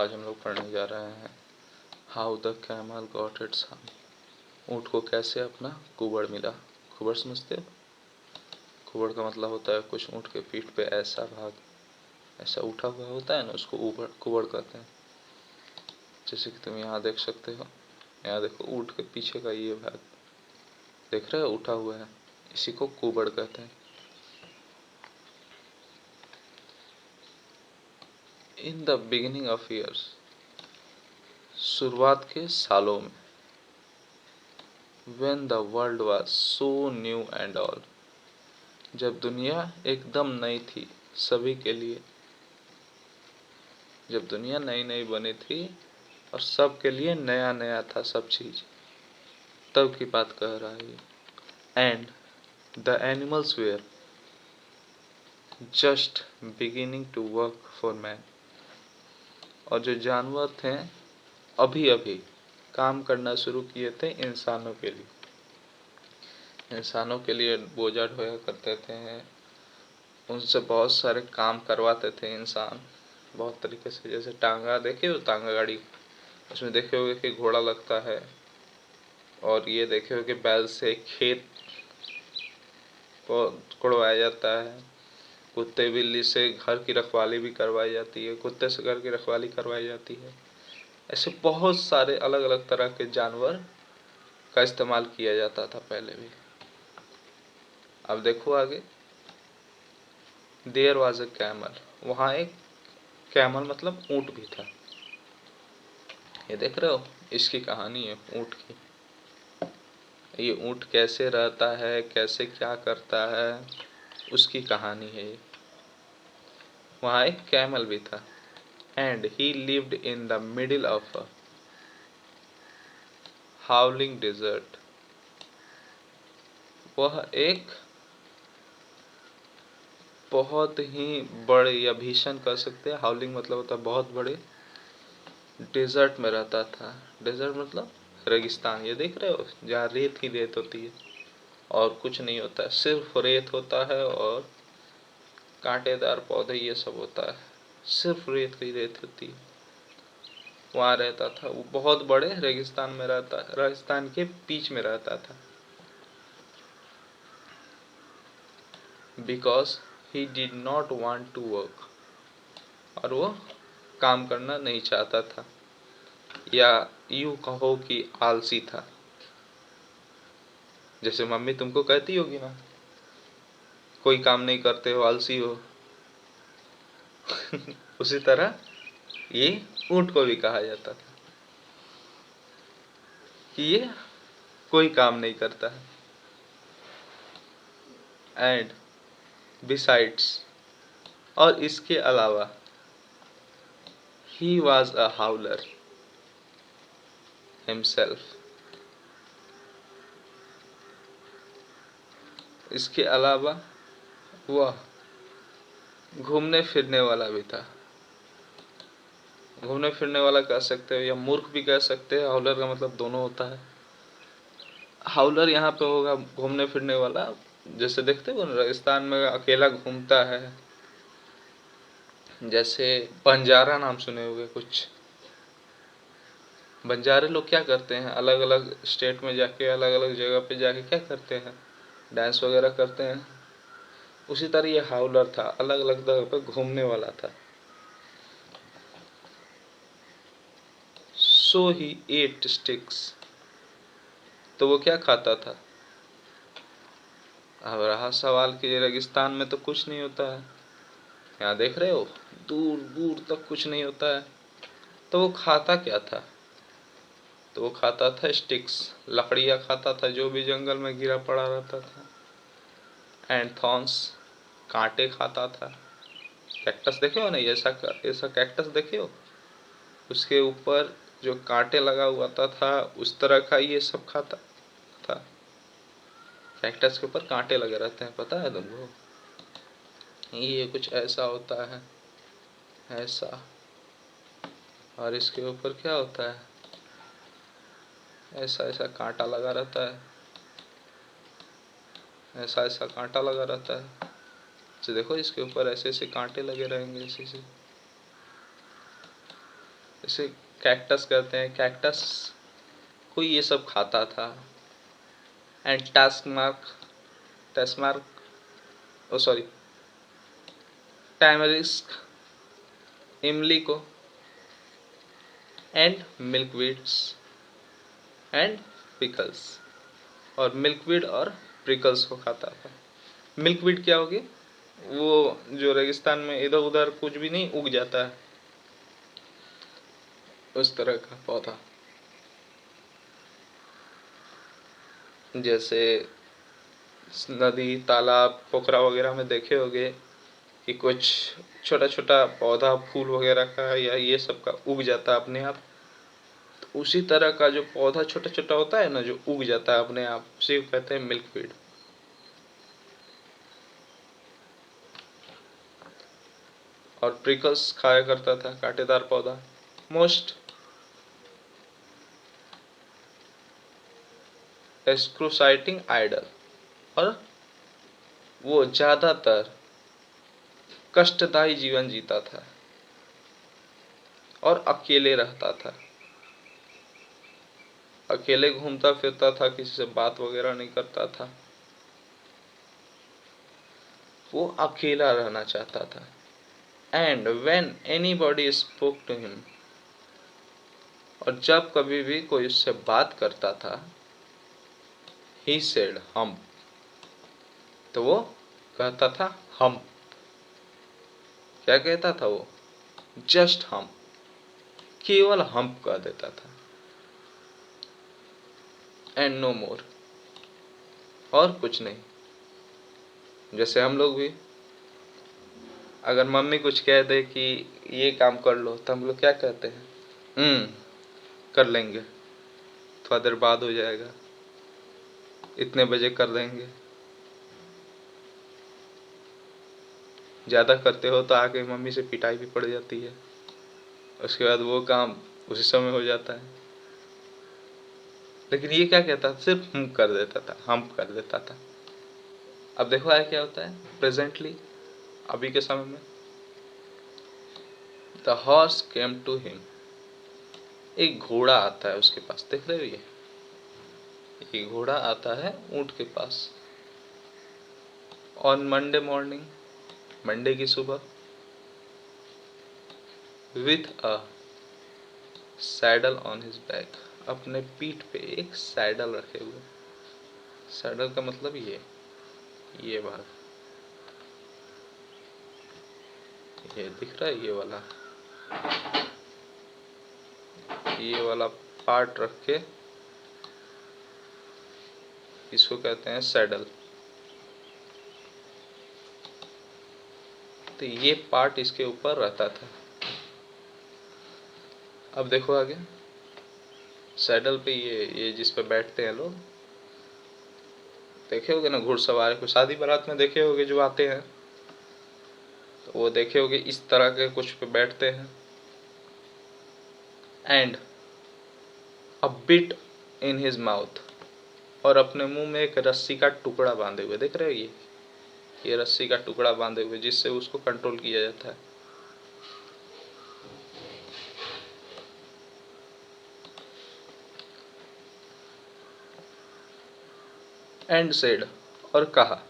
आज हम लोग पढ़ने जा रहे हैं how the camel got its हर्न। ऊँट को कैसे अपना कुबड़ मिला। कुबड़ समझते हो? कुबड़ का मतलब होता है कुछ ऊँट के पीठ पे ऐसा भाग ऐसा उठा हुआ होता है ना, उसको ऊपर कुबड़ कहते हैं। जैसे कि तुम यहाँ देख सकते हो, यहाँ देखो ऊँट के पीछे का ये भाग देख रहे हो, उठा हुआ है, इसी को कुबड़ कहते हैं। In the beginning of years, शुरुआत के सालों में, when the world was so new and all, जब दुनिया एकदम नई थी सभी के लिए, जब दुनिया नई नई बनी थी और सब के लिए नया नया था सब चीज, तब की बात कह रहा है। And the animals were just beginning to work for man, और जो जानवर थे अभी अभी काम करना शुरू किए थे इंसानों के लिए। इंसानों के लिए बोझा ढोया करते थे, उनसे बहुत सारे काम करवाते थे इंसान बहुत तरीके से। जैसे टांगा देखे हो, टांगा गाड़ी, उसमें देखे होगे कि घोड़ा लगता है, और ये देखे हो कि बैल से खेत को कोड़वाया जाता है। कुत्ते बिल्ली से घर की रखवाली भी करवाई जाती है, कुत्ते से घर की रखवाली करवाई जाती है। ऐसे बहुत सारे अलग अलग तरह के जानवर का इस्तेमाल किया जाता था पहले भी। अब देखो आगे, देयर वाज अ कैमल, वहाँ एक कैमल मतलब ऊँट भी था। ये देख रहे हो, इसकी कहानी है ऊँट की। ये ऊँट कैसे रहता है, कैसे क्या करता है, उसकी कहानी है ये। वहाँ एक कैमल भी था। And he lived in the middle of a howling desert, वह एक बहुत ही बड़े या भीषण कह सकते हैं, हाउलिंग मतलब होता है बहुत बड़े, डेजर्ट में रहता था। डेजर्ट मतलब रेगिस्तान। ये देख रहे हो, जहाँ रेत ही रेत होती है और कुछ नहीं होता है, सिर्फ रेत होता है और कांटेदार पौधे ये सब होता है, सिर्फ रेत ही रेत होती है। वहाँ रहता था, वो बहुत बड़े रेगिस्तान में रहता, रेगिस्तान के बीच में रहता था। Because he did not want to work, और वो काम करना नहीं चाहता था, या यूं कहो कि आलसी था। जैसे मम्मी तुमको कहती होगी ना, कोई काम नहीं करते हो, आलसी हो। उसी तरह ये ऊँट को भी कहा जाता था कि ये कोई काम नहीं करता है। एंड बिसाइड्स, और इसके अलावा, he was a howler himself, इसके अलावा वह घूमने फिरने वाला भी था। घूमने फिरने वाला कह सकते हो या मूर्ख भी कह सकते हैं। हाउलर का मतलब दोनों होता है। हाउलर यहाँ पे होगा घूमने फिरने वाला, जैसे देखते हो राजस्थान में अकेला घूमता है। जैसे बंजारा नाम सुने होंगे कुछ। बंजारे लोग क्या करते हैं, अलग अलग स्टेट में जाके, अलग अलग जगह पे जाके क्या करते हैं, डांस वगैरह करते हैं। उसी तरह ये हाउलर था, अलग अलग जगह पे घूमने वाला था। सो ही एट स्टिक्स, तो वो क्या खाता था। अब रहा सवाल कि रेगिस्तान में तो कुछ नहीं होता है, यहाँ देख रहे हो दूर दूर तक कुछ नहीं होता है, तो वो खाता क्या था। तो वो खाता था स्टिक्स, लकड़ियाँ खाता था जो भी जंगल में गिरा पड़ा रहता था। एंड थॉर्न्स, कांटे खाता था। कैक्टस देखे हो ना, ऐसा ऐसा कैक्टस देखे हो, उसके ऊपर जो कांटे लगा हुआ था उस तरह का ये सब खाता था। कैक्टस के ऊपर कांटे लगे रहते हैं, पता है तुमको। ये कुछ ऐसा होता है, ऐसा, और इसके ऊपर क्या होता है, ऐसा ऐसा कांटा लगा रहता है, ऐसा ऐसा कांटा लगा रहता है। तो देखो इसके ऊपर ऐसे ऐसे कांटे लगे रहेंगे, ऐसे ऐसे। जैसे कैक्टस कहते हैं, कैक्टस को ये सब खाता था। And task mark oh sorry tamarisk इमली को, एंड मिल्कवीड्स एंड पिकल्स, और मिल्कवीड और प्रिकल्स को खाता था। मिल्कवीड क्या होगी? वो जो रेगिस्तान में इधर उधर कुछ भी नहीं उग जाता है, उस तरह का पौधा। जैसे नदी, तालाब, पोखरा वगैरह में देखे होंगे कि कुछ छोटा छोटा पौधा फूल वगैरह का या ये सब का उग जाता है अपने आप। तो उसी तरह का जो पौधा छोटा छोटा होता है ना, जो उग जाता है अपने आप, उसे कहते हैं मिल्कवीड। और प्रिकल्स खाया करता था, कांटेदार पौधा। मोस्ट एक्सक्रूसाइटिंग आइडल, और वो ज्यादातर कष्टदायी जीवन जीता था और अकेले रहता था। अकेले घूमता फिरता था, किसी से बात वगैरह नहीं करता था, वो अकेला रहना चाहता था। And when anybody spoke to him, और जब कभी भी कोई उससे बात करता था, ही सेड हम, तो वो कहता था हम। क्या कहता था वो? जस्ट हम, केवल हम कह देता था। एंड नो मोर, और कुछ नहीं। जैसे हम लोग भी अगर मम्मी कुछ कह दे कि ये काम कर लो, तो हम लोग क्या कहते हैं? कर लेंगे, थोड़ा देर बाद हो जाएगा, इतने बजे कर देंगे। ज़्यादा करते हो तो आके मम्मी से पिटाई भी पड़ जाती है, उसके बाद वो काम उसी समय हो जाता है। लेकिन ये क्या कहता था? सिर्फ हम कर देता था, हम कर देता था। अब देखो आगे क्या होता है प्रेजेंटली, अभी के समय में। The horse came to him, एक घोड़ा आता है उसके पास। देख रहे हो ये घोड़ा आता है ऊंट के पास। ऑन मंडे मॉर्निंग, मंडे की सुबह, with a saddle on his back, अपने पीठ पे एक सैडल रखे हुए। सैडल का मतलब ये भाग, ये दिख रहा है, ये वाला पार्ट रख के, इसको कहते हैं सैडल। तो ये पार्ट इसके ऊपर रहता था। अब देखो आगे, सैडल पे ये जिस पे बैठते हैं लोग, देखे होगे ना घुड़सवार को, शादी बारात में देखे होगे जो आते हैं, तो वो देखे होगे इस तरह के कुछ पे बैठते हैं। And a bit in his mouth, और अपने मुंह में एक रस्सी का टुकड़ा बांधे हुए। देख रहे हो ये रस्सी का टुकड़ा बांधे हुए, जिससे उसको कंट्रोल किया जाता है। एंड सेड, और कहा,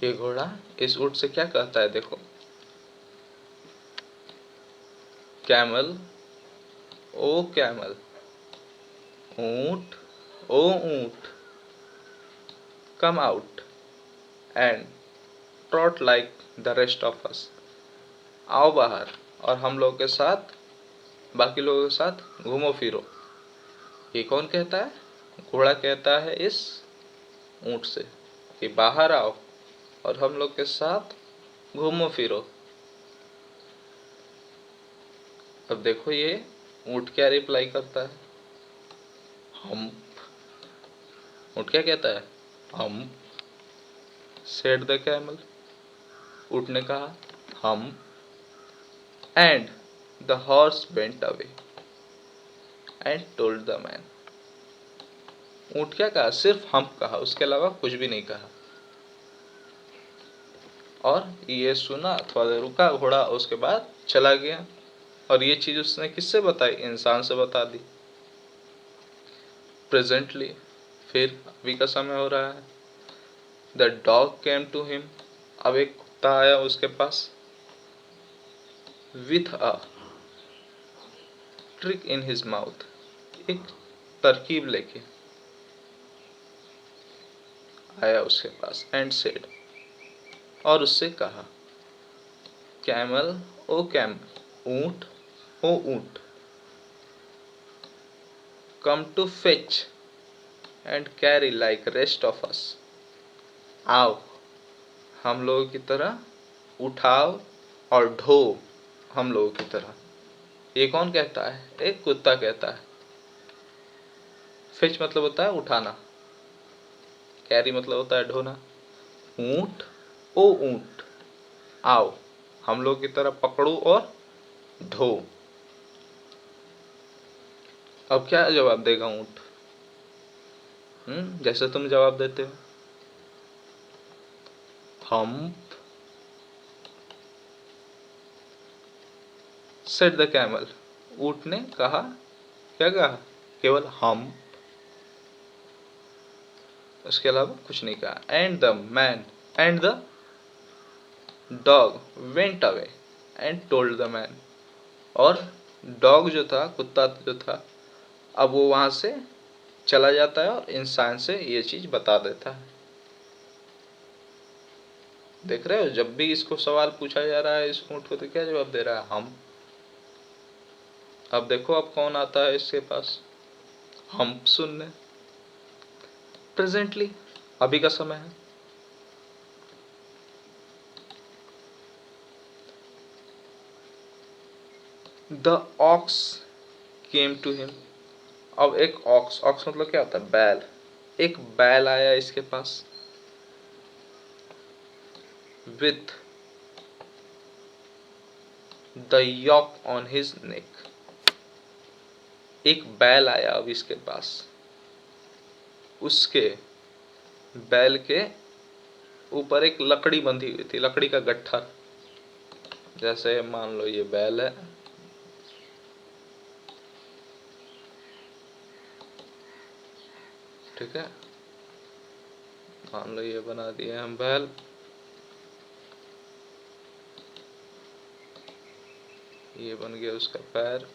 ये घोड़ा इस ऊंट से क्या कहता है? देखो, कैमल, ओ कैमल, ऊंट, ओ ऊंट, come out and trout like the rest of us, आओ बाहर और हम लोग के साथ, बाकी लोगों के साथ घूमो फिरो। ये कौन कहता है? घोड़ा कहता है इस ऊंट से कि बाहर आओ और हम लोग के साथ घूमो फिरो। अब देखो ये ऊंट क्या रिप्लाई करता है? हम। ऊंट क्या कहता है? हम। सेड द कैमल, ऊंट ने कहा हम। And the horse went away and told the man, ऊंट क्या कहा? सिर्फ हम कहा, उसके अलावा कुछ भी नहीं कहा। और ये सुना, थोड़ा देर रुका घोड़ा, उसके बाद चला गया। और ये चीज उसने किससे बताई? इंसान से बता दी। प्रेजेंटली, फिर अभी का समय हो रहा है। The dog came to him, अब एक कुत्ता आया उसके पास। With a trick in his mouth, एक तरकीब लेके आया उसके पास। एंड सेड, और उससे कहा, कैमल ओ कैमल, ऊंट ओ ऊंट, come to fetch and carry like rest of us, आओ हम लोगों की तरह उठाओ और ढो हम लोगों की तरह। ये कौन कहता है? एक कुत्ता कहता है। फेच मतलब होता है उठाना, कैरी मतलब होता है ढोना। ऊंट ओ ऊंट, आओ हम लोग की तरह पकड़ो और ढो। अब क्या जवाब देगा ऊंट? जैसे तुम जवाब देते हो। हम सेड द कैमल, ऊंट ने कहा, क्या कहा? केवल हम, उसके अलावा कुछ नहीं कहा। And the dog went away and told the man, और डॉग जो था, कुत्ता जो था, अब वो वहां से चला जाता है और इंसान से ये चीज बता देता है। देख रहे हो, जब भी इसको सवाल पूछा जा रहा है इस ऊंट को, तो क्या जवाब दे रहा है? हम। अब देखो अब कौन आता है इसके पास हम सुनने। प्रेजेंटली, अभी का समय है। The ox came to him, अब एक ऑक्स, ऑक्स मतलब क्या होता है? बैल। एक बैल आया इसके पास। With the yoke on his neck, एक बैल आया अब इसके पास, उसके बैल के ऊपर एक लकड़ी बंधी हुई थी, लकड़ी का गट्ठर। जैसे मान लो ये बैल है, ठीक है, मान लो ये बना दिए हम बैल। ये बन गया उसका पैर,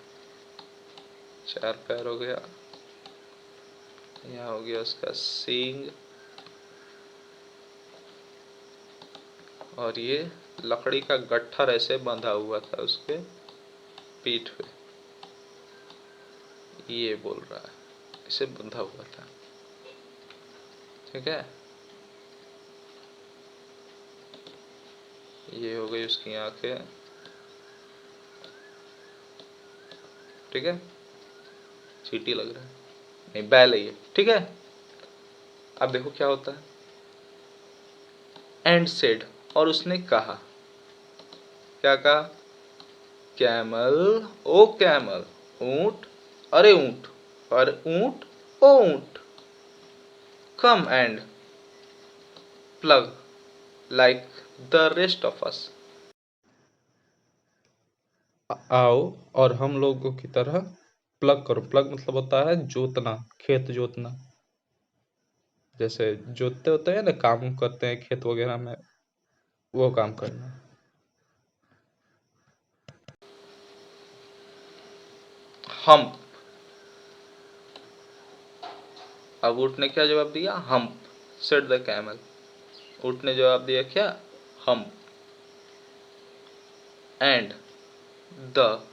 4 पैर हो गया। यहाँ हो गया उसका सींग, और ये लकड़ी का गट्ठर ऐसे बंधा हुआ था उसके पीठ पे। ये बोल रहा है, ऐसे बंधा हुआ था, ठीक है। ये हो गई उसकी आंखें, ठीक है। चींटी लग रहा है, नहीं बैल है ये, ठीक है। अब देखो क्या होता है। एंड सेड, और उसने कहा, क्या कहा? कैमल ओ कैमल, ऊंट अरे ऊंट, और ऊंट ओ ऊंट, come and plug like the rest of us, आओ और हम लोगों की तरह प्लग करो। प्लग मतलब होता है जोतना, खेत जोतना। जैसे जोतते होते हैं ना, काम करते हैं खेत वगैरह में, वो काम करना। हम, अब ऊंट ने क्या जवाब दिया? हम। सेड द कैमल, ऊंट ने जवाब दिया क्या? हम। And the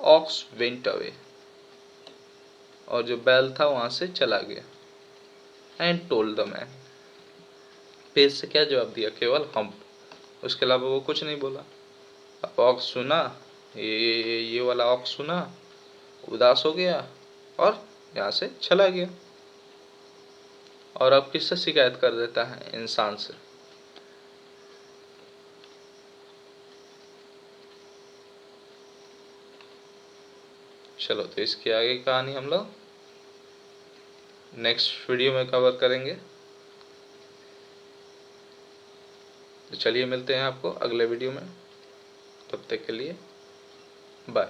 ox went away, और जो बैल था वहां से चला गया। एंड टोल्ड द मैन, फिर से क्या जवाब दिया? केवल हम, उसके अलावा वो कुछ नहीं बोला। अब ऑक्स सुना, ये वाला ऑक्स सुना, उदास हो गया और यहाँ से चला गया। और अब किससे शिकायत कर देता है? इंसान से। चलो, तो इसकी आगे की कहानी हम लोग नेक्स्ट वीडियो में कवर करेंगे। तो चलिए मिलते हैं आपको अगले वीडियो में, तब तक के लिए बाय।